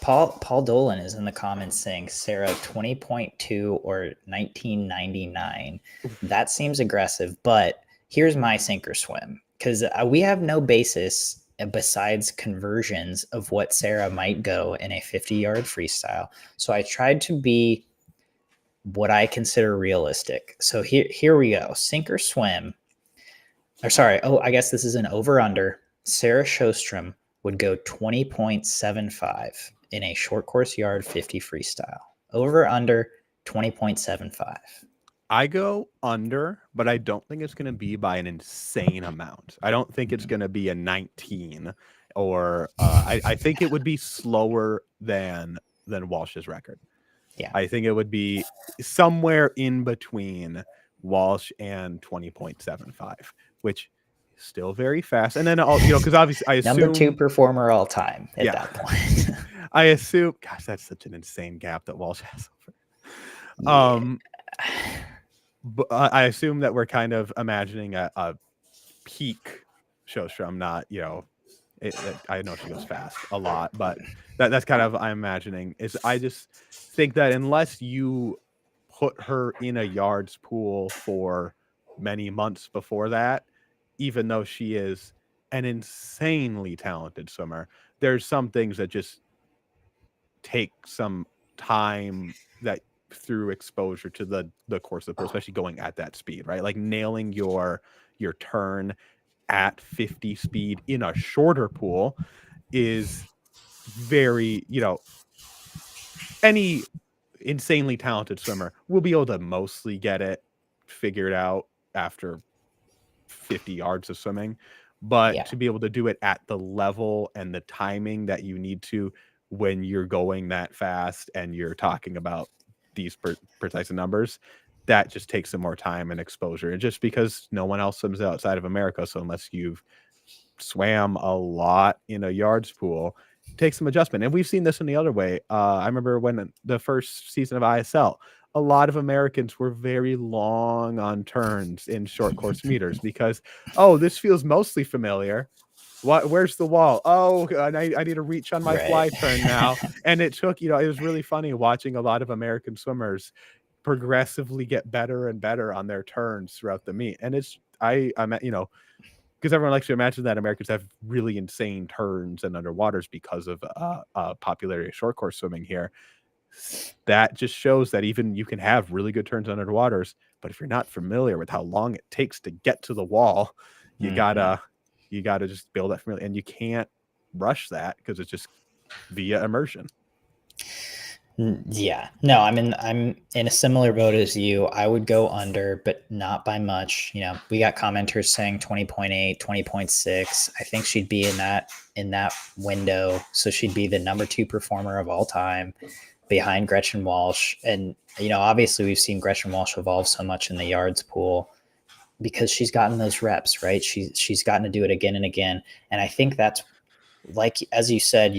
Paul Dolan is in the comments saying Sarah 20.2 or 1999. That seems aggressive, but here's my sink or swim because we have no basis besides conversions of what Sarah might go in a 50-yard freestyle. So I tried to be what I consider realistic. So here we go. Sink or swim. Or sorry, I guess this is an over under. Sarah Sjostrom would go 20.75 in a short course yard 50 freestyle. Over under 20.75. I go under, but I don't think it's going to be by an insane amount. I don't think it's going to be a 19 or I think it would be slower than Walsh's record. Yeah. I think it would be somewhere in between Walsh and 20.75, which is still very fast. And then, because obviously I assume number 2 performer all time at that point. I assume, gosh, that's such an insane gap that Walsh has over. Yeah. But I assume that we're kind of imagining a peak Sjostrom, not, I know she goes fast a lot, but that's kind of I'm imagining is I just think that unless you put her in a yards pool for many months before that, even though she is an insanely talented swimmer, there's some things that just take some time that through exposure to the course of the pool, especially going at that speed, right? Like nailing your turn at 50 speed in a shorter pool is very, any insanely talented swimmer will be able to mostly get it figured out after 50 yards of swimming. But to be able to do it at the level and the timing that you need to when you're going that fast and you're talking about these precise numbers, that just takes some more time and exposure. And just because no one else swims outside of America, so unless you've swam a lot in a yards pool, it takes some adjustment. And we've seen this in the other way. I remember when the first season of ISL, a lot of Americans were very long on turns in short course meters because, this feels mostly familiar. Where's the wall? I need to reach on my fly turn now. And it took, it was really funny watching a lot of American swimmers progressively get better and better on their turns throughout the meet. And I'm because everyone likes to imagine that Americans have really insane turns and underwaters because of popularity of short course swimming here. That just shows that even you can have really good turns on underwaters, but if you're not familiar with how long it takes to get to the wall, you gotta just build that familiar, and you can't rush that because it's just via immersion. Yeah, no, I'm in a similar boat as you. I would go under, but not by much. We got commenters saying 20.8, 20.6. I think she'd be in that window. So she'd be the number 2 performer of all time behind Gretchen Walsh. And, obviously we've seen Gretchen Walsh evolve so much in the yards pool because she's gotten those reps, right? She's gotten to do it again and again. And I think that's, like, as you said,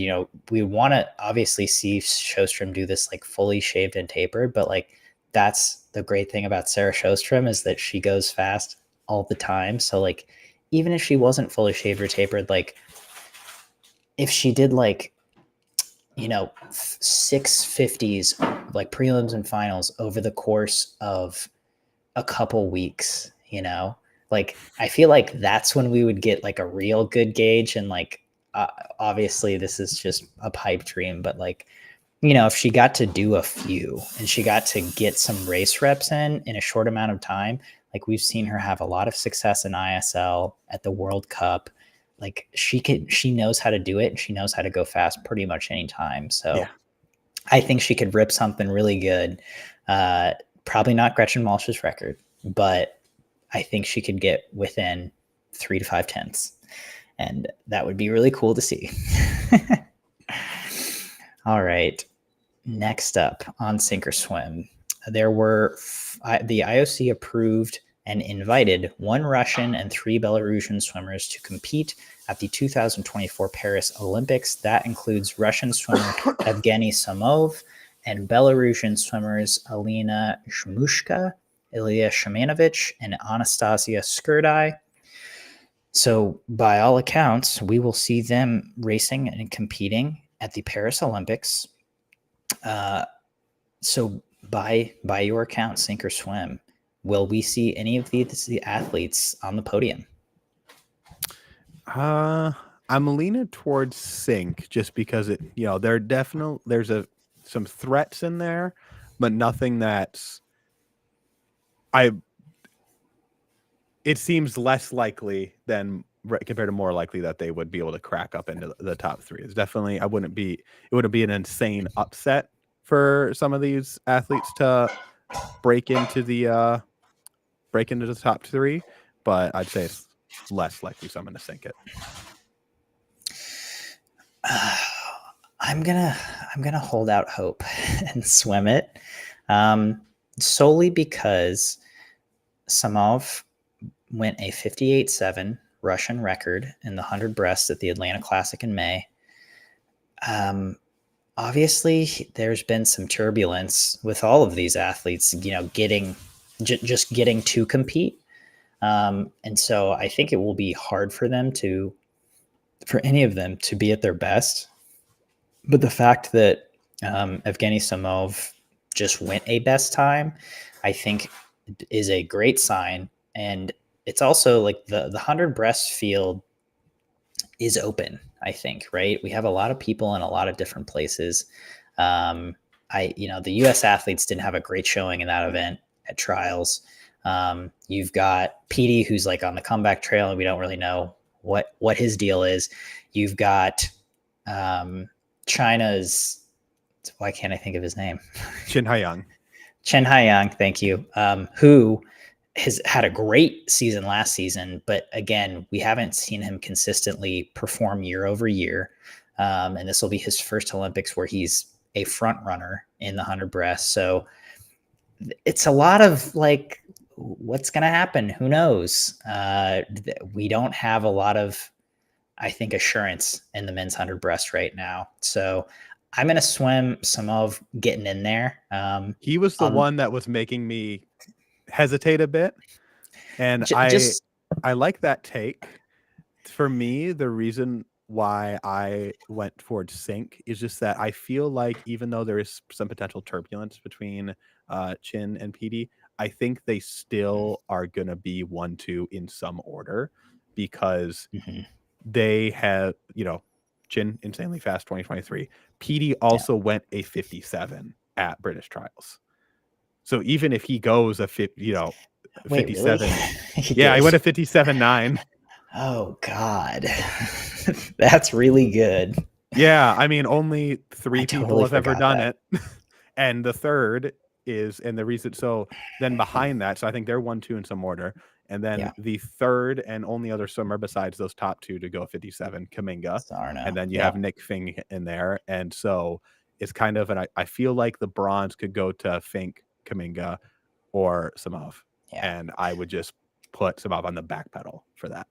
we want to obviously see Sjostrom do this like fully shaved and tapered, but like that's the great thing about Sarah Sjostrom is that she goes fast all the time. So like, even if she wasn't fully shaved or tapered, like if she did like, 650s, like prelims and finals over the course of a couple weeks, like I feel like that's when we would get like a real good gauge. And like, obviously this is just a pipe dream, but like, if she got to do a few and she got to get some race reps in a short amount of time, like we've seen her have a lot of success in ISL at the World Cup. Like she knows how to do it and she knows how to go fast pretty much any time. So I think she could rip something really good. Probably not Gretchen Walsh's record, but I think she could get within 3 to 5 tenths. And that would be really cool to see. All right. Next up on Sink or Swim, there were the IOC approved and invited 1 Russian and 3 Belarusian swimmers to compete at the 2024 Paris Olympics. That includes Russian swimmer Evgeny Samov and Belarusian swimmers Alina Shmushka, Ilya Shamanovich, and Anastasia Skurdai. So by all accounts, we will see them racing and competing at the Paris Olympics. So by your account, sink or swim, will we see any of the athletes on the podium? I'm leaning towards sink just because there's some threats in there, but nothing that's it seems less likely than compared to more likely that they would be able to crack up into the top three. It's definitely it wouldn't be an insane upset for some of these athletes to break into the top three, but I'd say it's less likely someone to sink it. I'm gonna hold out hope and swim it, solely because Samov went a 58.7 Russian record in the 100 breast at the Atlanta Classic in May. Obviously, there's been some turbulence with all of these athletes, getting to compete. And so I think it will be hard for any of them to be at their best. But the fact that Evgeny Samov just went a best time, I think is a great sign. And it's also like the 100 breast field is open, I think, right? We have a lot of people in a lot of different places. The US athletes didn't have a great showing in that event at trials. You've got Peaty, who's like on the comeback trail, and we don't really know what his deal is. You've got China's, why can't I think of his name? Chen Haiyang. Chen Haiyang, thank you. Who has had a great season last season, but again, we haven't seen him consistently perform year over year. And this will be his first Olympics where he's a front runner in the 100 breast. So it's a lot of like, what's going to happen? Who knows? We don't have a lot of, I think, assurance in the men's 100 breast right now. So I'm going to swim some of getting in there. He was the one that was making me hesitate a bit. And I like that take. For me, the reason why I went towards sink is just that I feel like even though there is some potential turbulence between Chin and Peaty, I think they still are going to be 1-2 in some order because they have, Chin insanely fast 2023. Peaty also went a 57 at British trials. So even if he goes a 57, really? he went a 57.9. Oh God, that's really good. Yeah, I mean, only 3 people have ever done it, and the third is, and the reason. So then behind that, so I think they're 1-2 in some order, and then the third and only other swimmer besides those top two to go 57, Kaminga, and then you have Nick Fink in there, and so it's kind of, and I feel like the bronze could go to Fink, Kaminga, or Samov, and I would just put Samov on the back pedal for that.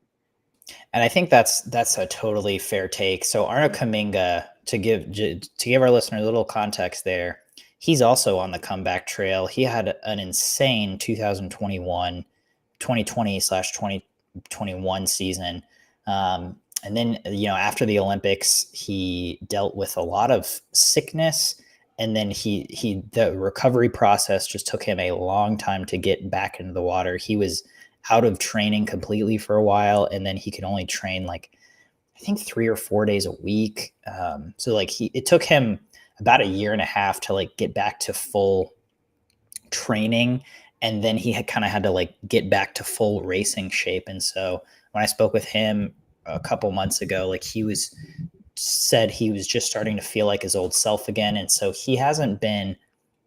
And I think that's a totally fair take. So Arno Kaminga, to give our listener a little context there, he's also on the comeback trail. He had an insane 2020/2021 season. And then, after the Olympics, he dealt with a lot of sickness. And then the recovery process just took him a long time to get back into the water. He was out of training completely for a while, and then he could only train I think 3 or 4 days a week. So it took him about a year and a half to get back to full training, and then he had to get back to full racing shape. And so when I spoke with him a couple months ago, he said he was just starting to feel like his old self again. And so he hasn't been,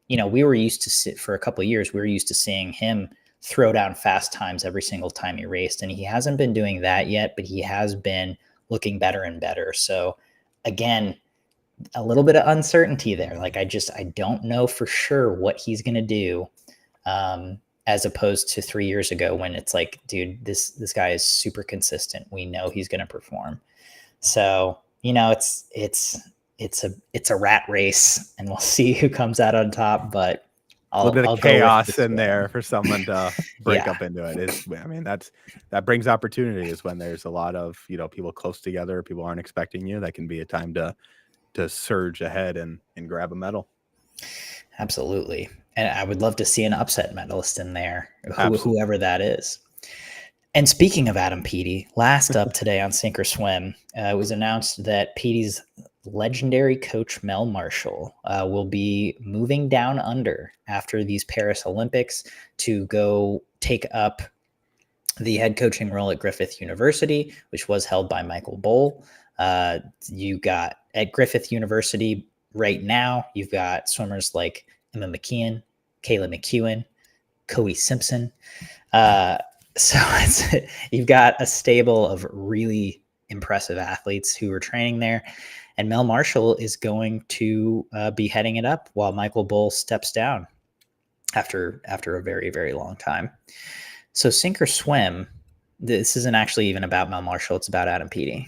we were used to for a couple of years, we were used to seeing him throw down fast times every single time he raced. And he hasn't been doing that yet, but he has been looking better and better. So again, a little bit of uncertainty there. I don't know for sure what he's going to do. As opposed to 3 years ago when it's dude, this guy is super consistent. We know he's going to perform. So, it's a rat race, and we'll see who comes out on top, but a little bit of I'll go with chaos the in swim. there for someone to break Yeah. up into it. I mean, that brings opportunity is when there's a lot of, people close together, people aren't expecting you. That can be a time to surge ahead and grab a medal. Absolutely. And I would love to see an upset medalist in there, whoever that is. And speaking of Adam Peaty, last up today on Sink or Swim, it was announced that Peaty's legendary coach Mel Marshall will be moving down under after these Paris Olympics to go take up the head coaching role at Griffith University, which was held by Michael Bohl. You got at Griffith University right now, you've got swimmers like Emma McKeon, Kayla McEwen, Cody Simpson. So you've got a stable of really impressive athletes who are training there. And Mel Marshall is going to be heading it up while Michael Bohl steps down after a very, very long time. So Sink or Swim, this isn't actually even about Mel Marshall. It's about Adam Peaty.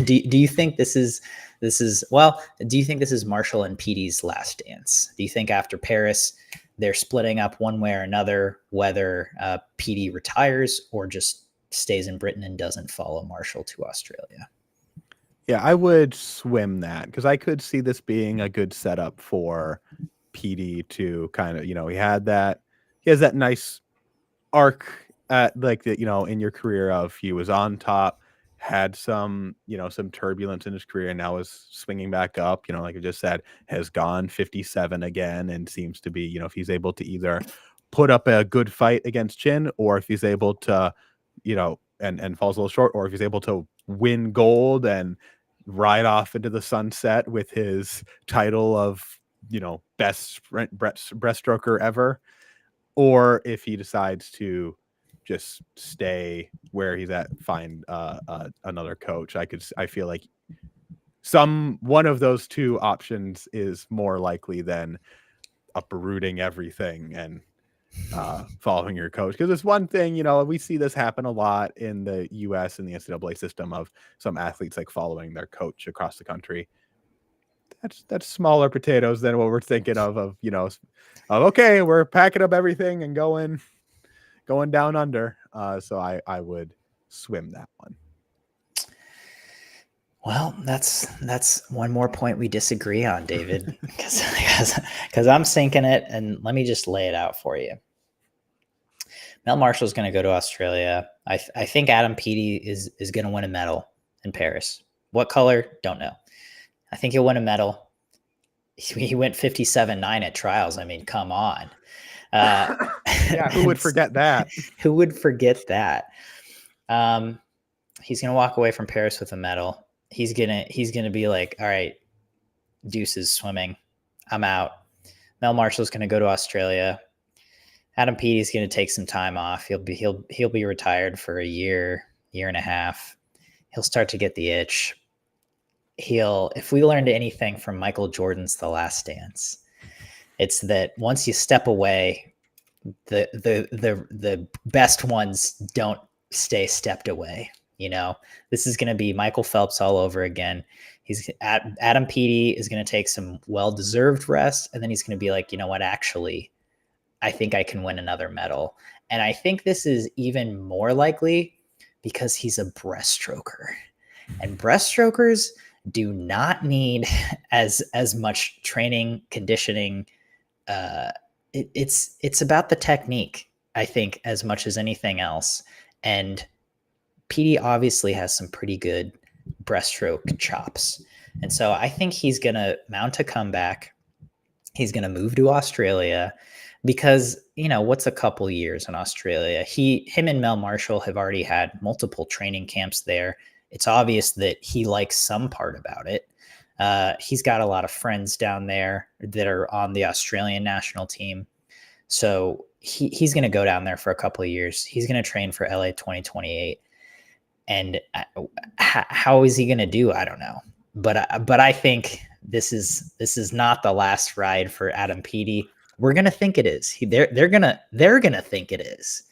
Do you think this is do you think this is Marshall and Peaty's last dance? Do you think after Paris, they're splitting up one way or another, whether Peaty retires or just stays in Britain and doesn't follow Marshall to Australia? Yeah, I would swim that because I could see this being a good setup for Peaty to kind of, he has that nice arc at in your career of he was on top, had some turbulence in his career, and now is swinging back up, like I just said, has gone 57 again and seems to be, if he's able to either put up a good fight against Chin, or if he's able to, and falls a little short, or if he's able to win gold and ride off into the sunset with his title of, best breaststroker ever, or if he decides to just stay where he's at, find another coach. I feel like one of those two options is more likely than uprooting everything and following your coach. Because it's one thing, we see this happen a lot in the US and the NCAA system of some athletes like following their coach across the country. That's smaller potatoes than what we're thinking of okay, we're packing up everything and going down under. So I would swim that one. Well, that's one more point we disagree on, David, because I'm sinking it, and let me just lay it out for you. Mel Marshall's going to go to Australia. I think Adam Peaty is going to win a medal in Paris. What color? Don't know. I think he'll win a medal. He went 57.9 at trials. I mean, come on. Yeah, who would forget that? Who would forget that? He's going to walk away from Paris with a medal. He's gonna be like, all right, deuces swimming. I'm out. Mel Marshall's going to go to Australia. Adam Peaty's going to take some time off. He'll be retired for a year and a half. He'll start to get the itch. If we learned anything from Michael Jordan's The Last Dance, it's that once you step away, the best ones don't stay stepped away. This is going to be Michael Phelps all over again. Adam Peaty is going to take some well-deserved rest, and then he's going to be like, you know what, actually, I think I can win another medal. And I think this is even more likely because he's a breaststroker, and breaststrokers do not need as much training, conditioning. It's about the technique, I think, as much as anything else. And Peaty obviously has some pretty good breaststroke chops. And so I think he's going to mount a comeback. He's going to move to Australia because, what's a couple years in Australia? Him and Mel Marshall have already had multiple training camps there. It's obvious that he likes some part about it. He's got a lot of friends down there that are on the Australian national team. So he's going to go down there for a couple of years. He's going to train for LA 2028. And how is he going to do? I don't know. But I think this is not the last ride for Adam Peaty. We're going to think it is. They're going to think it is.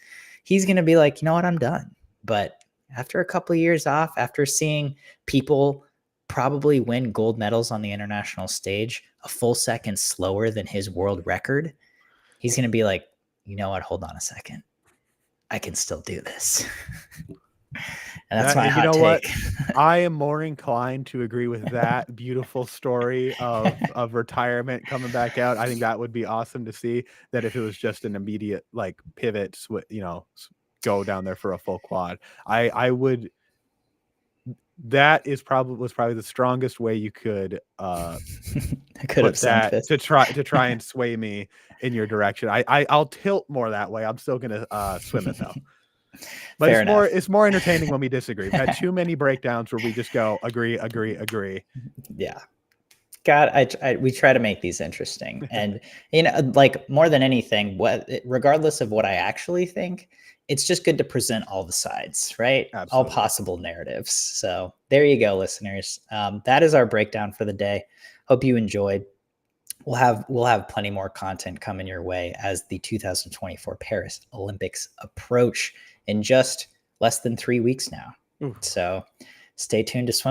He's going to be like, you know what, I'm done. But after a couple of years off, after seeing people probably win gold medals on the international stage a full second slower than his world record, he's going to be like, you know what? Hold on a second. I can still do this. And that's my hot take. I am more inclined to agree with that beautiful story of retirement coming back out. I think that would be awesome to see, that if it was just an immediate like pivot, go down there for a full quad. I would. That was probably the strongest way you could put that to try and sway me in your direction. I'll tilt more that way. I'm still gonna swim it though. But it's more entertaining when we disagree. We've had too many breakdowns where we just go agree. Yeah. God, we try to make these interesting. And, like more than anything, regardless of what I actually think, it's just good to present all the sides, right? Absolutely. All possible narratives. So there you go, listeners. That is our breakdown for the day. Hope you enjoyed. We'll have plenty more content coming your way as the 2024 Paris Olympics approach in just less than 3 weeks now. Ooh. So stay tuned to Swim